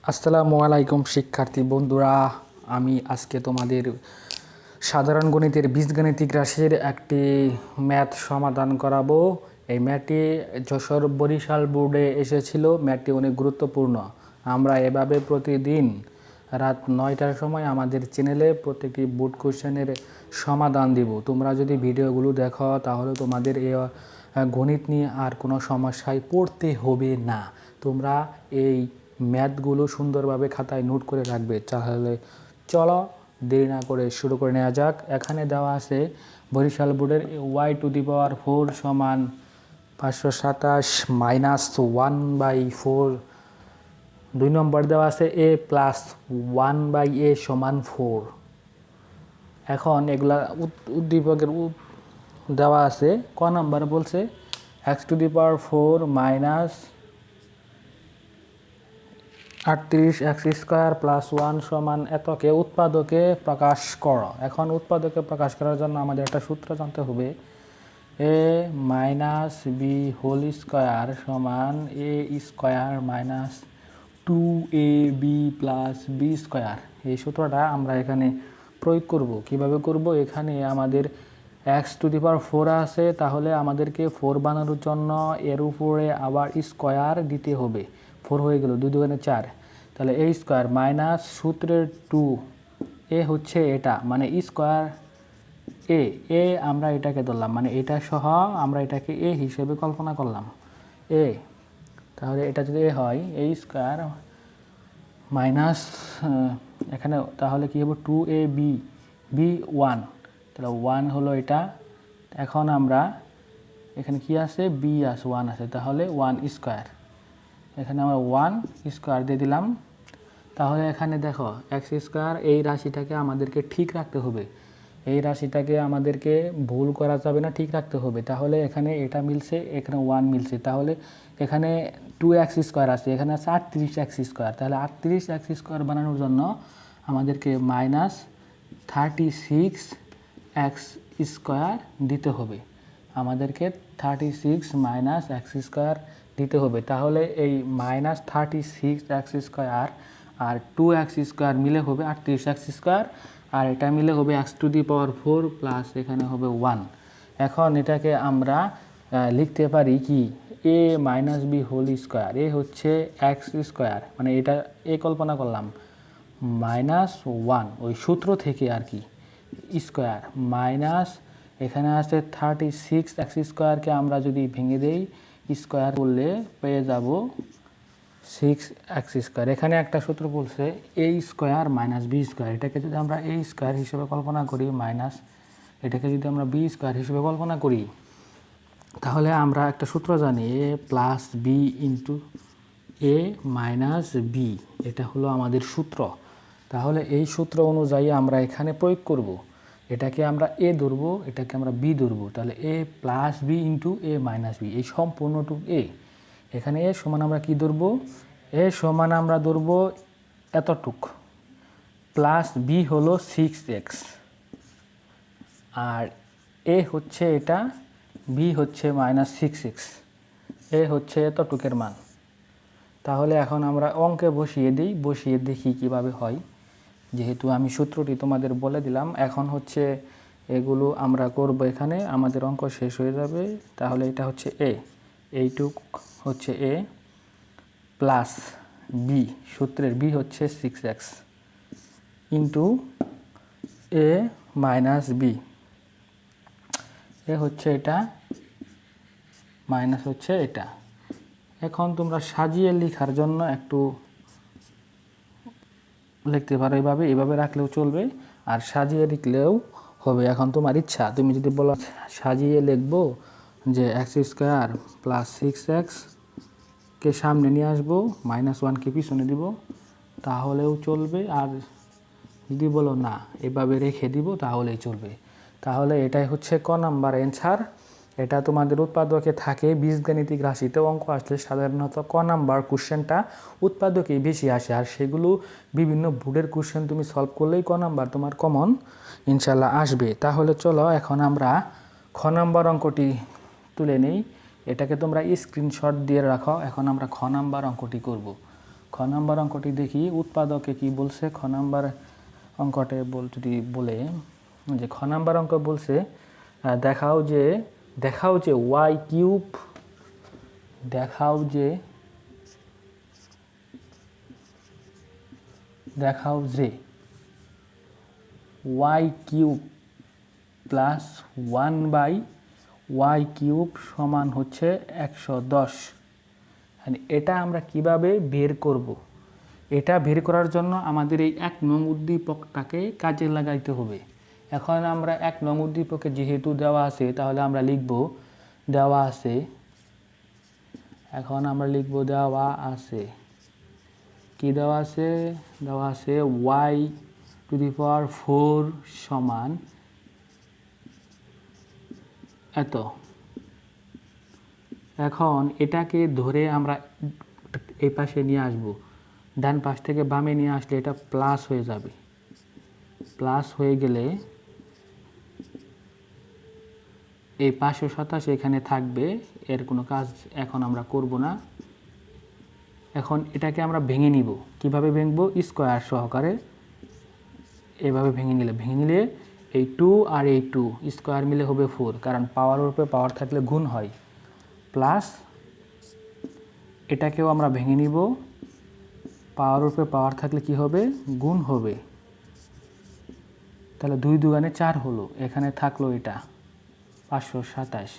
আসসালামু আলাইকুম শিক্ষার্থী বন্ধুরা, আমি আজকে তোমাদের সাধারণ গণিতের বীজগাণিতিক রাশির একটি ম্যাথ সমাধান করাবো। এই ম্যাথটি যশোর বরিশাল বোর্ডে এসেছিল। ম্যাথটি অনেক গুরুত্বপূর্ণ। আমরা এভাবে প্রতিদিন রাত 9টার সময় আমাদের চ্যানেলে প্রত্যেকটি বোর্ড কোশ্চেনের সমাধান দিব। তোমরা যদি ভিডিওগুলো দেখো তাহলে তোমাদের এই গণিত নিয়ে আর কোনো সমস্যায় পড়তে হবে না। তোমরা এই ম্যাথগুলো সুন্দরভাবে খাতায় নোট করে রাখবে। তাহলে চলো দেরি না করে শুরু করে নেওয়া যাক। এখানে দেওয়া আছে বরিশাল বোর্ডের y⁴ সমান 527 মাইনাস 1/4। 2 নম্বর দেওয়া আছে a প্লাস 1/a সমান 4। এখন এগুলা উদ্দীপকের দেওয়া আছে। ক নাম্বার বলছে x⁴ মাইনাস 38x² প্লাস 1 সমান এতকে উৎপাদকে প্রকাশ করো। এখন উৎপাদকে প্রকাশ করার জন্য আমাদের একটা সূত্র জানতে হবে। a minus b whole square সমান a square minus 2ab plus b square. এই সূত্রটা আমরা এখানে প্রয়োগ করব। কিভাবে করব? এখানে আমাদের x⁴ আছে, তাহলে আমাদেরকে 4 বানানোর জন্য এর উপরে আবার স্কোয়ার দিতে হবে। 4 হয়ে গেল, 2 2 4। তাহলে a স্কোয়ার মাইনাস সূত্রের 2 এ হচ্ছে এটা, মানে স্কোয়ার এ আমরা এটাকে ধরলাম, মানে এটা সহ আমরা এটাকে এ হিসেবে কল্পনা করলাম এ। তাহলে এটা যদি এ হয় a স্কোয়ার মাইনাস এখানে তাহলে কি হবে 2ab b 1, তাহলে 1 হলো এটা। এখন আমরা এখানে কি আছে b আছে 1 আছে, তাহলে 1 স্কোয়ার। এখানে আমরা 1 স্কোয়ার দিয়ে দিলাম। তাহলে এখানে দেখো x² এই রাশিটাকে আমাদেরকে ঠিক রাখতে হবে। এই রাশিটাকে আমাদেরকে ভুল করা যাবে না, ঠিক রাখতে হবে। তাহলে এখানে এটা মিলছে, এখানে 1 মিলছে, তাহলে এখানে 2x² আছে, এখানে আছে 38x²। তাহলে 38x² বানানোর জন্য আমাদেরকে মাইনাস 36x² দিতে হবে। আমাদেরকে 36 মাইনাস x² দিতে হবে। তাহলে এই মাইনাস 36x² আর 2x² মিলে হবে 38x², আর এটা মিলে হবে x⁴ প্লাস এখানে হবে 1। এখন এটাকে আমরা লিখতে পারি কি a minus b whole square. এ হচ্ছে x², মানে এটা এ কল্পনা করলাম, মাইনাস 1 ওই সূত্র থেকে আর কি স্কোয়ার, মাইনাস এখানে আছে 36x²কে আমরা যদি ভেঙে দেই স্কোয়ার করলে পেয়ে যাব 6x²। এখানে একটা সূত্র বলছে a square minus b square. এটাকে যদি আমরা a স্কোয়ার হিসেবে কল্পনা করি মাইনাস এটাকে যদি আমরা বি স্কোয়ার হিসেবে কল্পনা করি, তাহলে আমরা একটা সূত্র জানি a plus b into a minus b, এটা হলো আমাদের সূত্র। তাহলে এই সূত্র অনুযায়ী আমরা এখানে প্রয়োগ করব। এটাকে আমরা a ধরবো, এটাকে আমরা b ধরবো। তাহলে a plus b into a minus b, এই সম্পূর্ণটুকু a। এখানে এ সমান আমরা কি ধরবো? এ সমান আমরা ধরবো এতটুক, প্লাস বি হলো 6x, আর এ হচ্ছে এটা, বি হচ্ছে মাইনাস 6x, এ হচ্ছে এতটুকের মান। তাহলে এখন আমরা অঙ্কে বসিয়ে দিই, বসিয়ে দেখি কিভাবে হয়। যেহেতু আমি সূত্রটি তোমাদের বলে দিলাম, এখন হচ্ছে এগুলো আমরা করব। এখানে আমাদের অঙ্ক শেষ হয়ে যাবে। তাহলে এটা হচ্ছে এ, এইটুক হচ্ছে এ প্লাস বি, সূত্রের বি হচ্ছে 6x ইন্টু এ মাইনাস বি, এ হচ্ছে এটা মাইনাস হচ্ছে এটা। এখন তোমরা সাজিয়ে লেখার জন্য একটু লিখতে পারো এভাবে, এভাবে রাখলেও চলবে, আর সাজিয়ে লিখলেও হবে। এখন তোমার ইচ্ছা, তুমি যদি বলো সাজিয়ে লিখবো যে x² প্লাস 6x কে সামনে নিয়ে আসবো, -1কে পিছনে দিব, তাহলেও চলবে। আর যদি বলো না এভাবে রেখে দিব তাহলেই চলবে। তাহলে এটাই হচ্ছে ক নাম্বার অ্যান্সার। এটা তোমাদের উৎপাদকে থাকে। বীজগাণিতিক রাশিতে অঙ্ক আসলে সাধারণত ক নাম্বার কোশ্চেনটা উৎপাদকেই বেশি আসে, আর সেগুলো বিভিন্ন বোর্ডের কোশ্চেন তুমি সলভ করলেই ক নাম্বার তোমার কমন ইনশাল্লাহ আসবে। তাহলে চলো এখন আমরা খ নাম্বার অঙ্কটি তুলে নিই। এটাকে তোমরা স্ক্রিনশট দিয়ে রাখো। এখন আমরা খ নাম্বার অঙ্কটি করব। খ নাম্বার অঙ্কটি দেখি উৎপাদকে কি বলছে। খ নাম্বার অঙ্কটে যদি বলে যে খ নাম্বার অঙ্ক বলছে দেখাও যে ওয়াই কিউব দেখাও যে Y cube plus 1/y cube সমান হচ্ছে 110। এটা আমরা কিভাবে বের করব? এটা বের করার জন্য আমাদের এই 1 নং উদ্দীপকটাকে কাজে লাগাইতে হবে। এখন আমরা 1 নং উদ্দীপকে যেহেতু দেওয়া আছে তাহলে আমরা লিখব দেওয়া আছে। এখন আমরা লিখব দেওয়া আছে কি দেওয়া আছে? দেওয়া আছে y⁴ সমান এত। এখন এটাকে ধরে আমরা এই পাশে নিয়ে আসব, ডান পাশ থেকে বামে নিয়ে আসলে এটা প্লাস হয়ে যাবে। প্লাস হয়ে গেলে এই 527 এখানে থাকবে, এর কোনো কাজ এখন আমরা করব না। এখন এটাকে আমরা ভেঙে নিব। কিভাবে ভাঙবো? স্কয়ার সহকারে এভাবে ভেঙে নিলে এই 2 আর এই 2 স্কয়ার মিলে হবে 4, কারণ পাওয়ারের উপরে পাওয়ার থাকলে গুণ হয়। প্লাস এটাকেও আমরা ভেঙে নিব, পাওয়ার উপরে পাওয়ার থাকলে কি হবে? গুণ হবে। তাহলে 2 দুগুণে 4 হলো, এখানে থাকলো এটা 527।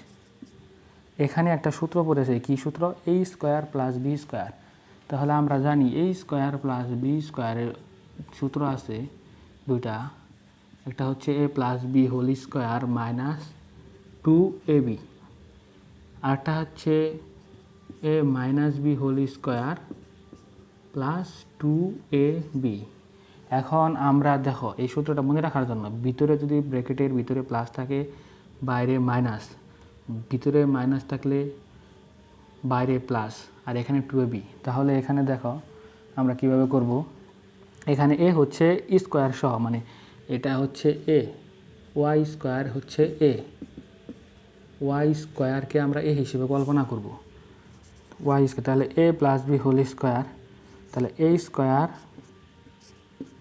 এখানে একটা সূত্র পড়েছে, কি সূত্র? a square plus b square. তাহলে আমরা জানি a স্কয়ার প্লাস b স্কয়ারের সূত্র আছে দুইটা, একটা হচ্ছে a plus b whole square minus 2ab, আরটা হচ্ছে a minus b whole square plus 2ab। এখন আমরা দেখো এই সূত্রটা মনে রাখার জন্য ভিতরে যদি ব্র্যাকেটের ভিতরে প্লাস থাকে বাইরে মাইনাস, ভিতরে মাইনাস থাকলে বাইরে প্লাস, আর এখানে 2ab। তাহলে এখানে দেখো আমরা কিভাবে করব। এখানে a হচ্ছে স্কয়ার সহ, মানে এটা হচ্ছে a, y স্কয়ার হচ্ছে a, y স্কয়ারকে আমরা a হিসেবে কল্পনা করব। y স্কয়ার তাহলে a plus b whole square, তাহলে a square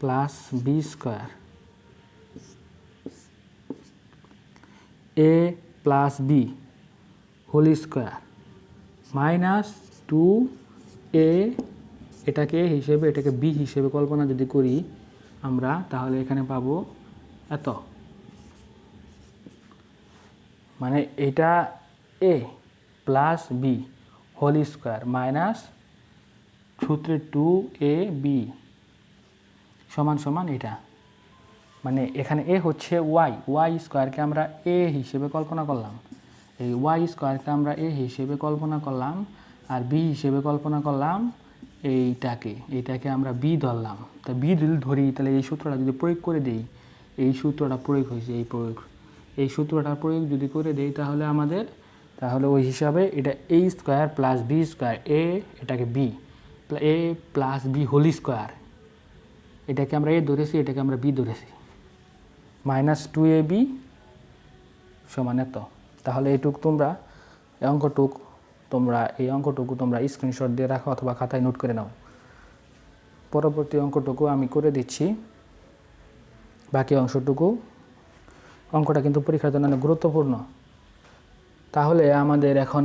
plus b square, a plus b whole square minus 2a, এটাকে a হিসেবে এটাকে b হিসেবে কল্পনা যদি করি আমরা, তাহলে এখানে পাবো এত। মানে এটা a plus b whole square minus সূত্রে 2ab সমান সমান এটা। মানে এখানে a হচ্ছে y স্কয়ারকে আমরা a হিসেবে কল্পনা করলাম, এই y স্কয়ারকে আমরা a হিসেবে কল্পনা করলাম, আর b হিসেবে কল্পনা করলাম এইটাকে আমরা b ধরলাম। তা b ধরি, তাহলে এই সূত্রটা যদি প্রয়োগ করে দেই, এই সূত্রটা প্রয়োগ হয়েছে, এই সূত্রটা প্রয়োগ যদি করে দেই তাহলে ওই হিসাবে এটা a square plus b square, a এটাকে b, a plus b whole square, এটাকে আমরা a ধরেছি, এটাকে আমরা b ধরেছি, মাইনাস 2ab সমান এত। তাহলে এই অঙ্কটুকু তোমরা স্ক্রিনশট দিয়ে রাখো অথবা খাতায় নোট করে নাও। পরবর্তী অঙ্কটুকু আমি করে দিচ্ছি। বাকি অঙ্কটা কিন্তু পরীক্ষার জন্য অনেক গুরুত্বপূর্ণ। তাহলে আমাদের এখন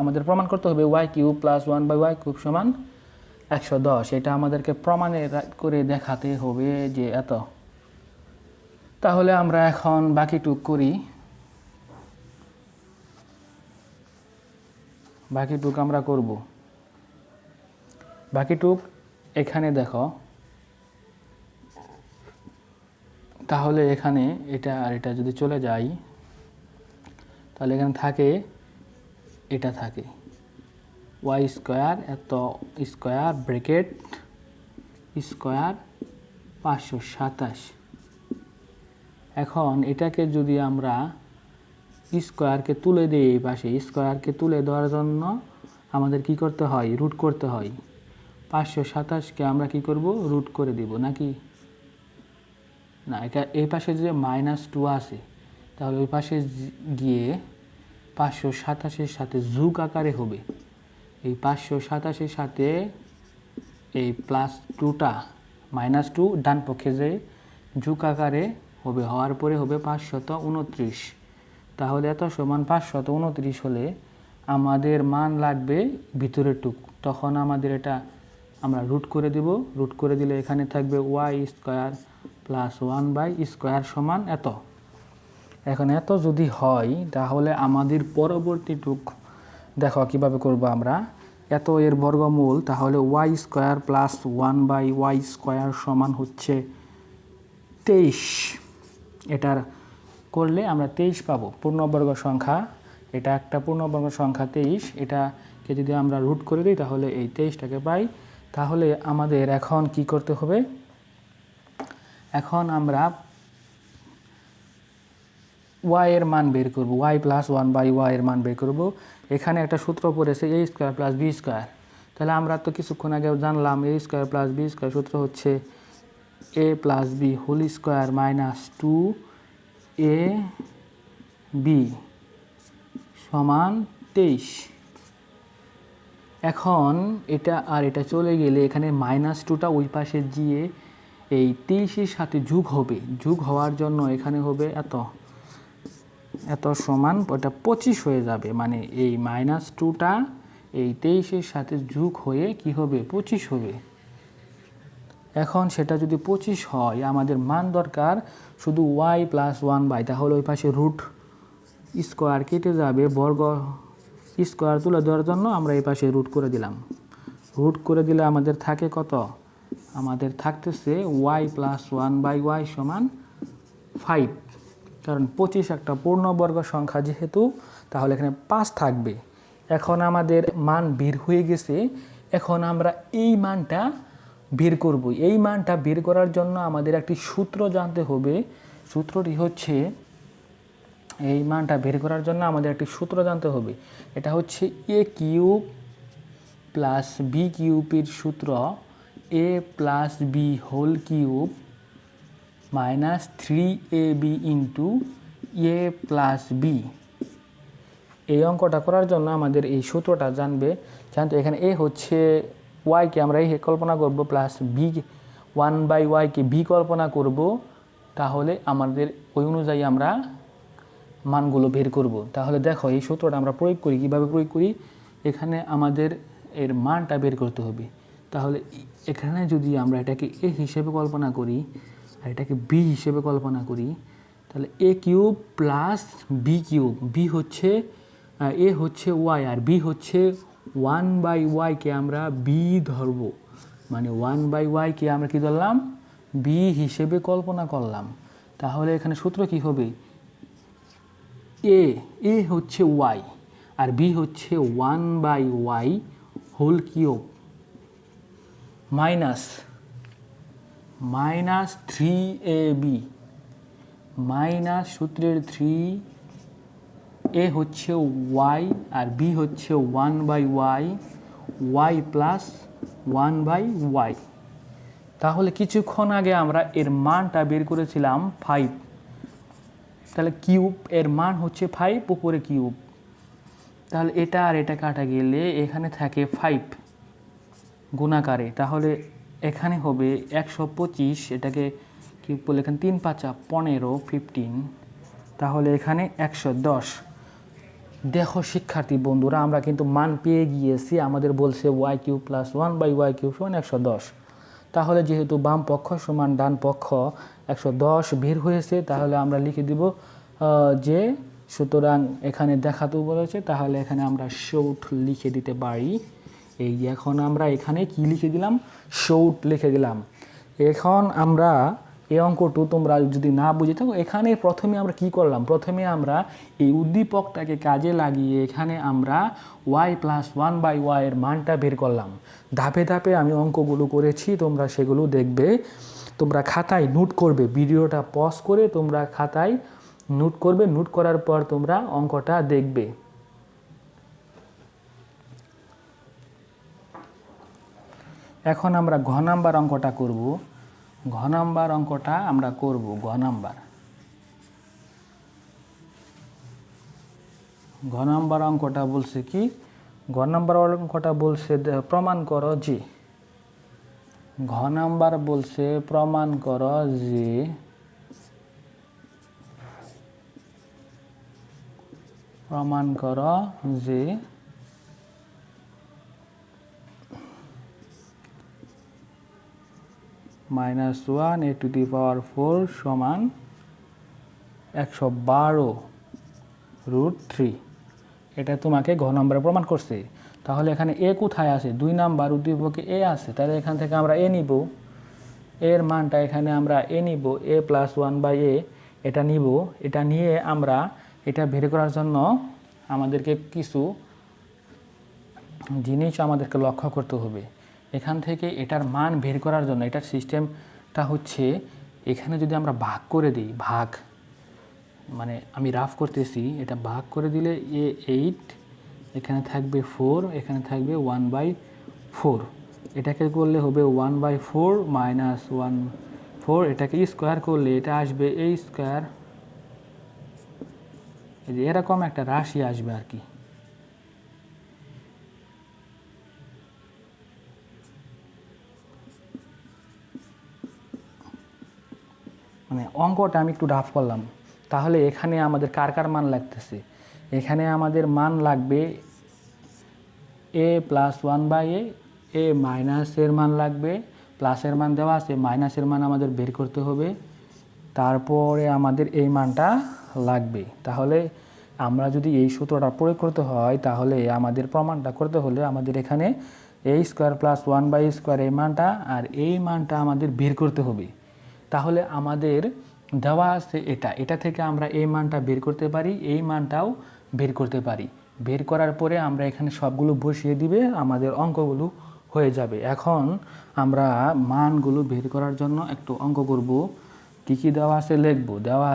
আমাদের প্রমাণ করতে হবে y cube plus 1/y cube সমান 110। এটা আমাদেরকে প্রমাণে করে দেখাতে হবে যে এত। তাহলে আমরা এখন বাকিটুক করি। আমরা করব। বাকিটুক এখানে দেখো, তাহলে এখানে এটা আর এটা যদি চলে যায় তাহলে এখানে এটা থাকে y স্কয়ার এত স্কয়ার ব্র্যাকেট স্কয়ার 527। এখন এটাকে যদি আমরা স্কয়ারকে তুলে দিই, এই পাশে স্কয়ারকে তুলে দেওয়ার জন্য আমাদের কি করতে হয়? রুট করতে হয়। 527কে আমরা কি করব? রুট করে দিব নাকি না? এটা এই পাশে যে -2 আছে, তাহলে ওই পাশে গিয়ে 527-এর সাথে যোগ আকারে হবে। এই 527-এর সাথে এই প্লাস 2টা -2 ডান পক্ষে যে যোগ আকারে হবে, হওয়ার পরে হবে 529। তাহলে এত সমান 529 হলে আমাদের মান লাগবে ভিতরের টুক। তখন আমাদের এটা আমরা রুট করে দিব। রুট করে দিলে এখানে থাকবে y² প্লাস 1/² সমান এত। এখন এত যদি হয় তাহলে আমাদের পরবর্তী টুক দেখো কিভাবে করব আমরা। এত এর বর্গমূল, তাহলে y² প্লাস 1/y² সমান হচ্ছে 23। এটার করলে আমরা 23 পাবো, পূর্ণবর্গ সংখ্যা। এটা একটা পূর্ণবর্গ সংখ্যা 23। এটাকে যদি আমরা রুট করে দিই তাহলে এই 23টাকে পাই। তাহলে আমাদের এখন কি করতে হবে, এখন আমরা y এর মান বের করব, y প্লাস 1/y এর মান বের করব। এখানে একটা সূত্র পড়েছে a² প্লাস b²। তাহলে আমরা তো কিছুক্ষণ আগে জানলাম a² প্লাস b² সূত্র হচ্ছে a plus b whole square minus 2ab সমান 23। এখন এটা আর এটা চলে গেলে এখানে -2টা ওই পাশে গিয়ে এই 23-এর সাথে যোগ হবে। যোগ হওয়ার জন্য এখানে হবে এত সমান ওটা 25 হয়ে যাবে। মানে এই -2টা এই 23-এর সাথে যোগ হয়ে কি হবে, 25 হবে। এখন সেটা যদি 25 হয়, আমাদের মান দরকার শুধু y প্লাস 1/। তাহলে ওই পাশে রুট স্কোয়ার কেটে যাবে, বর্গ স্কোয়ার তুলে দেওয়ার জন্য আমরা এই পাশে রুট করে দিলাম। রুট করে দিলে আমাদের থাকে কত, আমাদের থাকতেছে y প্লাস 1/y সমান 5। কারণ 25 একটা পূর্ণবর্গ সংখ্যা যেহেতু, তাহলে এখানে 5 থাকবে। এখন আমাদের মান বের হয়ে গেছে। এখন আমরা এই মানটা বের করব। এই মানটা বের করার জন্য আমাদের একটি সূত্র জানতে হবে। সূত্রটি হচ্ছে, এই মানটা বের করার জন্য আমাদের একটি সূত্র জানতে হবে। এটা হচ্ছে a³ প্লাস b³ সূত্র a plus b whole cube minus 3ab into a plus b। এই অঙ্কটা করার জন্য আমাদের এই সূত্রটা জানতে এখানে a হচ্ছে y-কে আমরা এই কল্পনা করব, প্লাস b 1/y-কে b কল্পনা করব। তাহলে আমাদের ওই অনুযায়ী আমরা মানগুলো বের করব। তাহলে দেখো এই সূত্রটা আমরা প্রয়োগ করি। কীভাবে প্রয়োগ করি, এখানে আমাদের এর মানটা বের করতে হবে। তাহলে এখানে যদি আমরা এটাকে a হিসেবে কল্পনা করি আর এটাকে b হিসেবে কল্পনা করি, তাহলে a³ প্লাস b³, b হচ্ছে a হচ্ছে y আর b হচ্ছে 1/y-কে আমরা b ধরব। মানে 1/y-কে আমরা কি ধরলাম, b হিসেবে কল্পনা করলাম। তাহলে এখানে সূত্র কি হবে, a হচ্ছে y আর b হচ্ছে 1/y whole cube minus 3ab minus সূত্রের 3, a হচ্ছে y আর b হচ্ছে 1/y, y প্লাস 1/y। তাহলে কিছুক্ষণ আগে আমরা এর মানটা বের করেছিলাম 5। তাহলে কিউব এর মান হচ্ছে 5, উপরে কিউব। তাহলে এটা আর এটা কাটা গেলে এখানে থাকে 5 গুণাকারে। তাহলে এখানে হবে 125, এটাকে কিউব করলে এখানে 3 × 5 = 15। তাহলে এখানে 110। দেখো শিক্ষার্থী বন্ধুরা, আমরা কিন্তু মান পেয়ে গিয়েছি। আমাদের বলছে y³ প্লাস 1/y³ সমান 110। তাহলে যেহেতু বাম পক্ষ সমান ডান পক্ষ 110 বের হয়েছে, তাহলে আমরা লিখে দিব যে, সুতরাং এখানে দেখাতেও বলেছে, তাহলে এখানে আমরা শর্ট লিখে দিতে পারি। এই যে এখন আমরা এখানে কি লিখে দিলাম, শর্ট লিখে দিলাম। এখন আমরা এই অঙ্কটু তোমরা যদি না বুঝে থাকো, এখানে প্রথমে আমরা কি করলাম, প্রথমে আমরা এই উদ্দীপকটাকে কাজে লাগিয়ে এখানে আমরা y প্লাস 1/y এর মানটা বের করলাম। ধাপে ধাপে আমি অঙ্কগুলো করেছি, তোমরা সেগুলো দেখবে। তোমরা খাতায় নোট করবে, ভিডিওটা পজ করে তোমরা খাতায় নোট করবে। নোট করার পর তোমরা অঙ্কটা দেখবে। এখন আমরা ঘ নাম্বার অঙ্কটা করব। ঘ নাম্বার অঙ্কটা আমরা করব। ঘ নাম্বার অঙ্কটা বলছে কি, ঘ নাম্বার অঙ্কটা বলছে প্রমাণ করো যে ঘ নাম্বার বলছে প্রমাণ করো যে -1 a⁴ সমান 112√3। এটা তোমাকে ঘ নম্বরে প্রমাণ করছে। তাহলে এখানে এ কোথায় আছে? 2 নাম্বার উদ্দীপকে এ আছে, তাহলে এখান থেকে আমরা এ নিব, এর মানটা এখানে আমরা এ নিব, a + 1/a এটা নিব। এটা নিয়ে আমরা এটা বের করার জন্য আমাদেরকে কিছু জিনিস আমাদেরকে লক্ষ্য করতে হবে। এখান থেকে এটার মান বের করার জন্য এটার সিস্টেমটা হচ্ছে, এখানে যদি আমরা ভাগ করে দিই, ভাগ মানে আমি রাফ করতেছি, এটা ভাগ করে দিলে এ 8, এখানে থাকবে 4, এখানে থাকবে 1/4, এটাকে করলে হবে 1/4 - 1/4, এটাকে স্কোয়ার করলে এটা আসবে a², এই যে এরকম একটা রাশি আসবে আর কি। মানে অঙ্কটা আমি একটু রাফ করলাম। তাহলে এখানে আমাদের কার কার মান লাগতেছে? এখানে আমাদের মান লাগবে a + 1/a, a মাইনাসের মান লাগবে, প্লাসের মান দেওয়া আছে, মাইনাসের মান আমাদের বের করতে হবে, তারপরে আমাদের এই মানটা লাগবে। তাহলে আমরা যদি এই সূত্রটা প্রয়োগ করতে হয়, তাহলে আমাদের প্রমাণটা করতে হলে আমাদের এখানে a² + 1/² এই মানটা আর এই মানটা আমাদের বের করতে হবে। তাহলে আমাদের দেওয়া আছে এটা থেকে আমরা এই মানটা বের করতে পারি, এই মানটাও বের করতে পারি। বের করার পরে আমরা এখানে সবগুলো বসিয়ে দিবে, আমাদের অঙ্কগুলো হয়ে যাবে। এখন আমরা মানগুলো বের করার জন্য একটু অঙ্ক করব। কী কী দেওয়া আছে লিখব। দেওয়া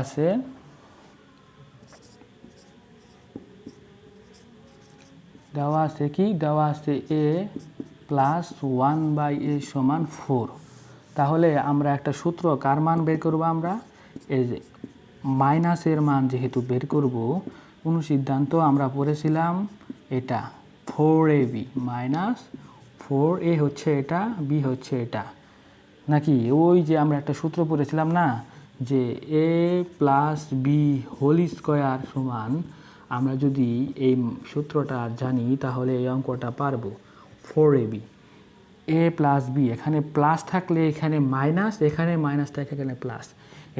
আছে কি? দেওয়া আছে a + 1/a = 4। তাহলে আমরা একটা সূত্র কার মান বের করব? আমরা এই যে মাইনাসের মান যেহেতু বের করব, অনুসিদ্ধান্ত আমরা পড়েছিলাম এটা 4ab - 4a হচ্ছে এটা, b হচ্ছে এটা, নাকি? ওই যে আমরা একটা সূত্র পড়েছিলাম না, যে a + b² সমান, আমরা যদি এই সূত্রটা জানি তাহলে এই অঙ্কটা পারবো। 4ab, a + b, এখানে প্লাস থাকলে এখানে মাইনাস, এখানে মাইনাস থাকলে এখানে প্লাস।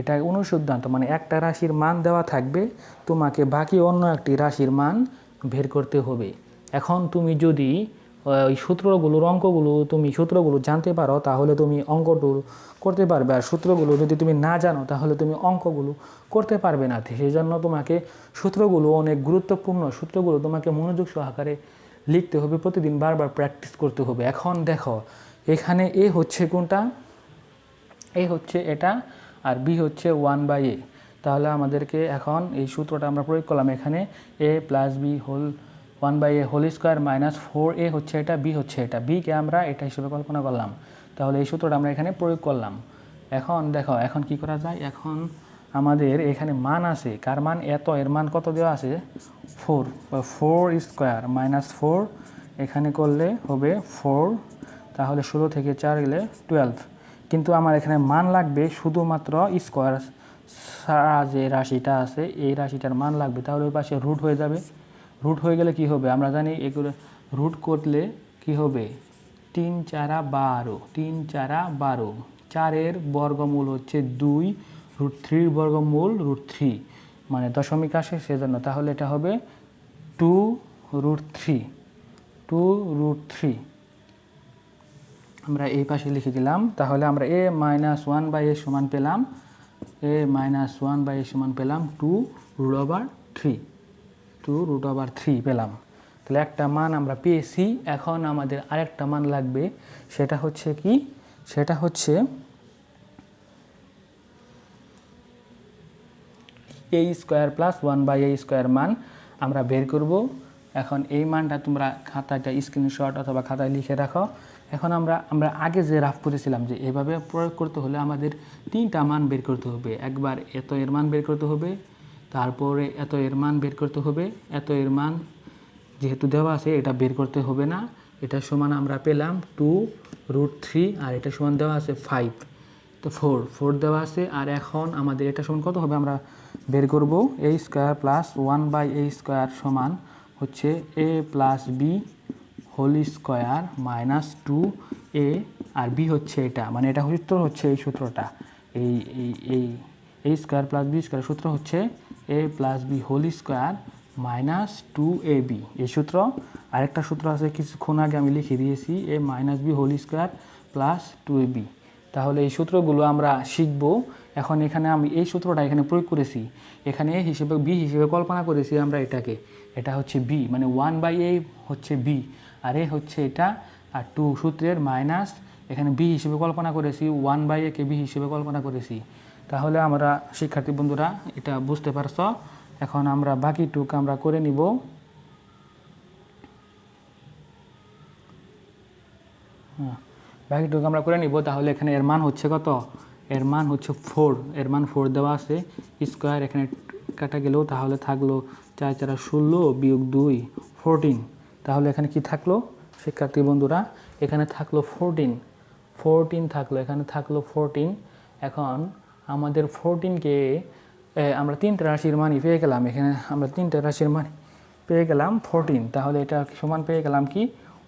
এটা অনুসিদ্ধান্ত, মানে একটা রাশির মান দেওয়া থাকবে, তোমাকে বাকি অন্য একটি রাশির মান বের করতে হবে। এখন তুমি যদি ওই সূত্রগুলো জানতে পারো, তাহলে তুমি অঙ্কগুলো করতে পারবে। আর সূত্রগুলো যদি তুমি না জানো, তাহলে তুমি অঙ্কগুলো করতে পারবে না। সেই জন্য তোমাকে সূত্রগুলো অনেক গুরুত্বপূর্ণ, সূত্রগুলো তোমাকে মনোযোগ সহকারে লিখতে হবে, প্রতিদিন বারবার প্র্যাকটিস করতে হবে। এখন দেখো এখানে এ হচ্ছে কোনটা? এ হচ্ছে এটা, আর বি হচ্ছে 1/a। তাহলে আমাদেরকে এখন এই সূত্রটা আমরা প্রয়োগ করলাম। এখানে a + b 1/a² - 4a হচ্ছে এটা, b হচ্ছে এটা, bকে আমরা এটা হিসেবে কল্পনা করলাম। তাহলে এই সূত্রটা আমরা এখানে প্রয়োগ করলাম। এখন দেখো এখন কি করা যায়। এখন আমাদের এখানে মান আছে, কার মান? এত, এর মান কত দেওয়া আছে? 4, 4² - 4, এখানে করলে হবে 4, তাহলে 16 থেকে 4 গেলে 12। কিন্তু আমার এখানে মান লাগবে শুধুমাত্র স্কোয়ার ছাড়া যে রাশিটা আছে, এই রাশিটার মান লাগবে। তাহলে ওই পাশে রুট হয়ে যাবে। রুট হয়ে গেলে কি হবে? আমরা জানি এগুলো রুট করলে কি হবে? 3 × 4 = 12, 3 × 4 = 12, 4-এর বর্গমূল হচ্ছে 2, √3 বর্গমূল √3, মানে দশমিক আসে সেজন্য। তাহলে এটা হবে 2√3। আমরা এই পাশে লিখে দিলাম। তাহলে আমরা a - 1/a সমান পেলাম, a - 1/a সমান পেলাম 2√3 পেলাম। তাহলে একটা মান আমরা পেয়েছি। এখন আমাদের আরেকটা মান লাগবে, সেটা হচ্ছে কি? সেটা হচ্ছে a² + 1/a² মান আমরা বের করব। এখন এই মানটা তোমরা খাতাটা স্ক্রিনশট অথবা খাতায় লিখে রাখো। এখন আমরা আগে যে রাফ করেছিলাম, যে এভাবে প্রয়োগ করতে হলে আমাদের 3টা মান বের করতে হবে। একবার এত এর মান বের করতে হবে, তারপরে এত এর মান বের করতে হবে, এত এর মান যেহেতু দেওয়া আছে এটা বের করতে হবে না, এটা সমান আমরা পেলাম 2√3 আর এটা সমান দেওয়া আছে 5, তো 4 দেওয়া আছে। আর এখন আমাদের এটা সমান কত হবে আমরা বের করব, a square plus 1/a square সমান হচ্ছে a plus b whole square minus 2a, আর বি হচ্ছে এটা, মানে এটা সূত্র হচ্ছে এই সূত্রটা, এই এই এই a square plus b square সূত্র হচ্ছে a plus b whole square minus 2ab, এই সূত্র। আরেকটা সূত্র আছে কিছুক্ষণ আগে আমি লিখে দিয়েছি, a minus b whole square plus 2ab। তাহলে এই সূত্রগুলো আমরা শিখব। এখন এখানে আমি এই সূত্রটা এখানে প্রয়োগ করেছি, এখানে a হিসেবে বি হিসেবে কল্পনা করেছি আমরা এটাকে, এটা হচ্ছে বি, মানে 1/a হচ্ছে বি, আর এ হচ্ছে এটা, আর 2 সূত্রের মাইনাস এখানে বি হিসেবে কল্পনা করেছি, 1/a কে বি হিসেবে কল্পনা করেছি। তাহলে আমরা শিক্ষার্থী বন্ধুরা এটা বুঝতে পারছ। এখন আমরা বাকিটুক আমরা করে নিব। বাকিটুকু আমরা করে নিব। তাহলে এখানে এর মান হচ্ছে কত, এর মান হচ্ছে 4, এর মান 4 দেওয়া আছে, স্কোয়ার এখানে কাটা গেলেও তাহলে থাকলো 4 4 16 বিয়োগ 2 14। তাহলে এখানে কি থাকলো শিক্ষার্থী বন্ধুরা, এখানে থাকলো 14 থাকলো, এখানে থাকলো 14। এখন আমাদের 14কে আমরা 3টে রাশির মানই পেয়ে গেলাম, এখানে আমরা 3টে রাশির মান পেয়ে গেলাম 14। তাহলে এটা সমান পেয়ে গেলাম কি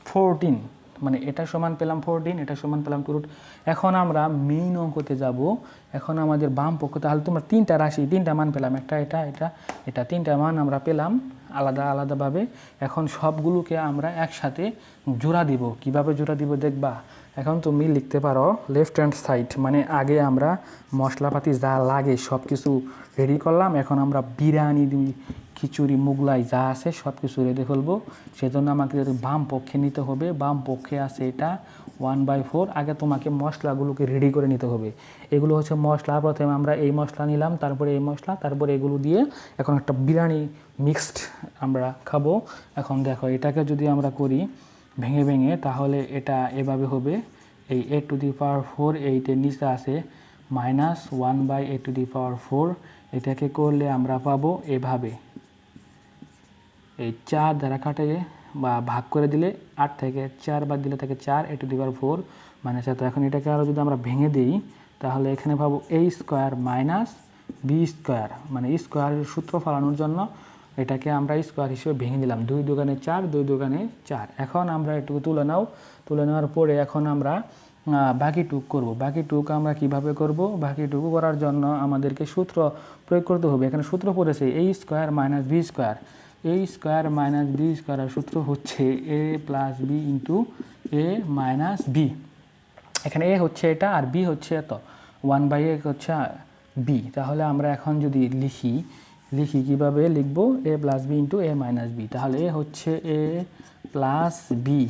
14, মানে এটা সমান পেলাম 14, এটা সমান পেলাম 2√। এখন আমরা মেইন অঙ্কতে যাব। এখন আমাদের বাম পক্ষ, তাহলে তোমরা 3টা রাশি 3টা মান পেলাম, একটা এটা এটা এটা 3টা মান আমরা পেলাম আলাদা আলাদাভাবে। এখন সবগুলোকে আমরা একসাথে জোড়া দিব। কিভাবে জোড়া দিব দেখবা। এখন তুমি লিখতে পারো লেফট হ্যান্ড সাইড, মানে আগে আমরা মশলাপাতি যা লাগে সব কিছু রেডি করলাম, এখন আমরা বিরিয়ানি খিচুড়ি মোগলাই যা আছে সব কিছু রেডি ফেলবো। সেজন্য আমাকে বাম পক্ষে নিতে হবে, বাম পক্ষে আছে এটা 1/4। আগে তোমাকে মশলাগুলোকে রেডি করে নিতে হবে। এগুলো হচ্ছে মশলা, প্রথমে আমরা এই মশলা নিলাম, তারপরে এই মশলা, তারপরে এগুলো দিয়ে এখন একটা বিরিয়ানি মিক্সড আমরা খাবো। এখন দেখো এটাকে যদি আমরা করি ভেঙে ভেঙে, তাহলে এটা এভাবে হবে, এই a⁴, এইটের নিচে আছে -1/a⁴। এটাকে করলে আমরা পাবো এভাবে, এই 4 দ্বারা কাটে বা ভাগ করে দিলে 8 থেকে 4 বাদ দিলে থাকে 4a⁴, মানে তো এখন এটাকে আরও যদি আমরা ভেঙে দিই তাহলে এখানে পাবো a square minus b square, মানে স্কোয়ারের সূত্র ফলানোর জন্য এটাকে আমরা স্কোয়ার হিসেবে ভেঙে দিলাম, 2 দুগুণে 4, 2 দুগুণে 4। এখন আমরা এটুকু তুলে নেওয়ার পরে এখন আমরা বাকিটুক করব। বাকিটুক আমরা কিভাবে করব, বাকিটুকু করার জন্য আমাদেরকে সূত্র প্রয়োগ করতে হবে। এখানে সূত্র পড়েছে a square minus b square, a square minus b স্কোয়ারের সূত্র হচ্ছে a plus b into a minus b. এখানে a হচ্ছে এটা আর b হচ্ছে এত, 1/a হচ্ছে b। তাহলে আমরা এখন যদি লিখি কিভাবে লিখব, a plus b into a minus b. তাহলে a হচ্ছে a plus b,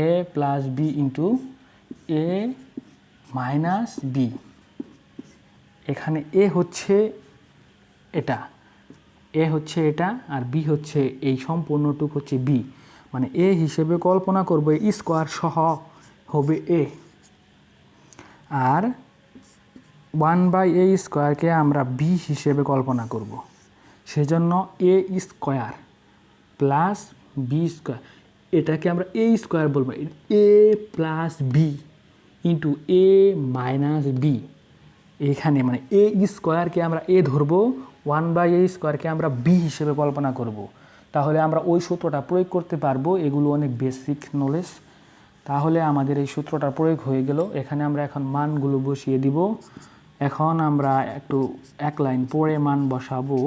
a plus b into a minus b. এখানে a হচ্ছে এটা, আর b হচ্ছে এই সম্পূর্ণটুক হচ্ছে b, মানে a হিসেবে কল্পনা করব স্কোয়ার সহ হবে a, আর 1/a স্কোয়ারকে আমরা b হিসেবে কল্পনা করব। সেজন্য a square plus b square, এটাকে আমরা a স্কোয়ার বলবো, a plus b into a minus b. এখানে মানে a স্কোয়ারকে আমরা a ধরবো, 1/a স্কোয়ারকে আমরা b হিসেবে কল্পনা করব। তাহলে আমরা ওই সূত্রটা প্রয়োগ করতে পারবো। এগুলো অনেক বেসিক নলেজ। তাহলে আমাদের এই সূত্রটা প্রয়োগ হয়ে গেল। এখানে আমরা এখন মানগুলো বসিয়ে দিব। এখন আমরা একটু এক লাইন পরে মান বসাবো।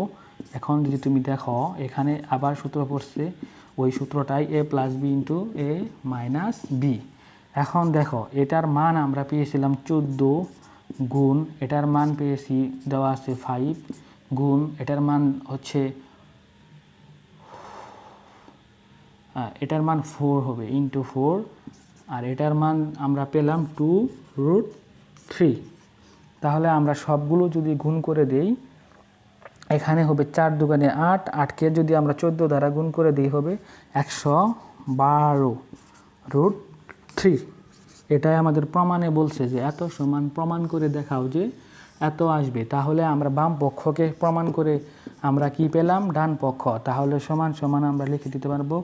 এখন যদি তুমি দেখো এখানে আবার সূত্র পড়ছে, ওই সূত্রটাই a plus b into a minus b. এখন দেখো এটার মান আমরা পেয়েছিলাম 14 গুণ এটার মান পেয়েছি দেওয়া আছে 5 গুণ এটার মান হচ্ছে এটার মান 4 হবে ইন্টু 4, আর এটার মান আমরা পেলাম 2√3। তাহলে আমরা সবগুলো যদি গুণ করে দেই, এখানে হবে 4 দুগুণে 8, 8কে যদি আমরা 14 দ্বারা গুণ করে দিই হবে 112√3। এটাই আমাদের প্রমাণে বলছে যে এত সমান প্রমাণ করে দেখাও যে এত আসবে। তাহলে আমরা বাম পক্ষকে প্রমাণ করে আমরা কি পেলাম, ডান পক্ষ। তাহলে সমান সমান আমরা লিখে দিতে পারবো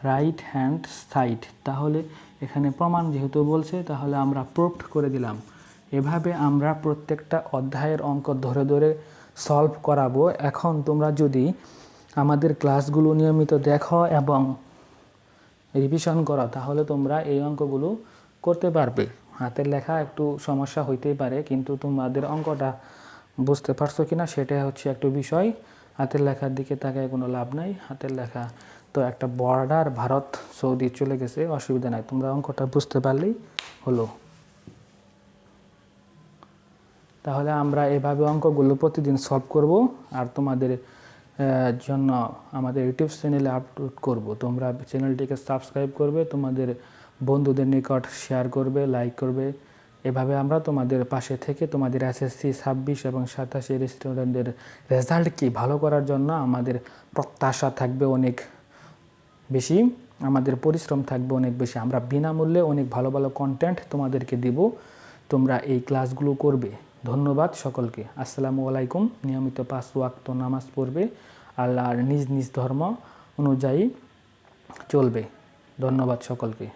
রাইট হ্যান্ড সাইড। তাহলে এখানে প্রমাণ যেহেতু বলছে তাহলে আমরা প্রুফড করে দিলাম। এভাবে আমরা প্রত্যেকটা অধ্যায়ের অঙ্ক ধরে ধরে সলভ করাবো। এখন তোমরা যদি আমাদের ক্লাসগুলো নিয়মিত দেখো এবং রিভিশন করো তাহলে তোমরা এই অঙ্কগুলো করতে পারবে। হাতের লেখা একটু সমস্যা হইতেই পারে, কিন্তু তোমাদের অঙ্কটা বুঝতে পারছো কিনা সেটাই হচ্ছে একটু বিষয়। হাতের লেখার দিকে তাকায় কোনো লাভ নাই। হাতের লেখা তো একটা বর্ডার ভারত সৌদি চলে গেছে, অসুবিধা নাই, তোমরা অঙ্কটা বুঝতে পারলেই হলো। তাহলে আমরা এভাবে অঙ্কগুলো প্রতিদিন সলভ করব আর তোমাদের জন্য আমাদের ইউটিউব চ্যানেলে আপলোড করব। তোমরা চ্যানেলটিকে সাবস্ক্রাইব করবে, তোমাদের বন্ধুদের নিকট শেয়ার করবে, লাইক করবে। এভাবে আমরা তোমাদের পাশে থেকে তোমাদের এসএসসি 26 এবং 27-এর স্টুডেন্টদের রেজাল্টকে ভালো করার জন্য আমাদের প্রত্যাশা থাকবে অনেক বেশি, আমাদের পরিশ্রম থাকবে অনেক বেশি। আমরা বিনামূল্যে অনেক ভালো ভালো কন্টেন্ট তোমাদেরকে দিব, তোমরা এই ক্লাসগুলো করবে। ধন্যবাদ সকলকে। আসসালামু আলাইকুম। নিয়মিত 5 ওয়াক্ত নামাজ পড়বে, আল্লাহর নিজ নিজ ধর্ম অনুযায়ী চলবে। ধন্যবাদ সকলকে।